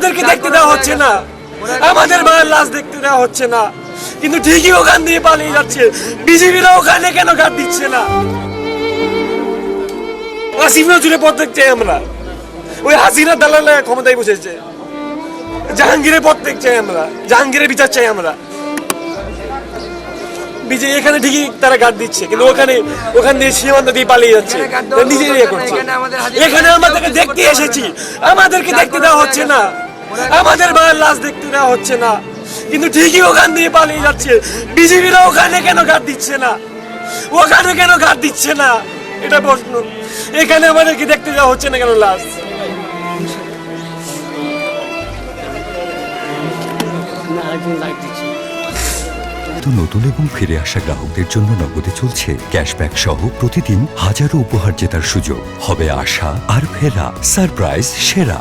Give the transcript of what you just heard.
আমাদেরকে দেখতে দেওয়া হচ্ছে না, আমাদের মায়ের লাশ দেখতে দেওয়া হচ্ছে না, কিন্তু ঠিকই ওখান দিয়ে পালিয়ে যাচ্ছে। বিজেপিরা ওখানে কেন গার্ড দিচ্ছে না? আসিফ নজরুলের পদ দেখতে চাই আমরা, ওই হাসিনা দালালে ক্ষমতায় বসেছে। জাহাঙ্গীরের পদ দেখতে চাই আমরা, জাহাঙ্গীরের বিচার চাই আমরা। বিজেপি এখানে ঠিকই তারা গার্ড দিচ্ছে, কিন্তু ওখান দিয়ে সীমান্ত দিয়ে পালিয়ে যাচ্ছে, নিজেই ইয়ে করছে। এখানে আমাদেরকে দেখতে এসেছি, আমাদেরকে দেখতে দেওয়া হচ্ছে না, আমাদের মায়ের লাশ দেখতে দেওয়া হচ্ছে না, কিন্তু ঠিকই ওখান দিয়ে পালিয়ে যাচ্ছে। বিজেপিরা ওখানে কেন গার্ড দিচ্ছে না, ওখানে কেন গার্ড দিচ্ছে না, এটা প্রশ্ন। এখানে আমাদেরকে দেখতে দেওয়া হচ্ছে না কেন লাশ? নতুন এবং ফিরে আসা গ্রাহকদের জন্য নগদে চলছে ক্যাশব্যাক সহ প্রতিদিন হাজারো উপহার জেতার সুযোগ। হবে আশা আর ফেরা, সারপ্রাইজ সেরা।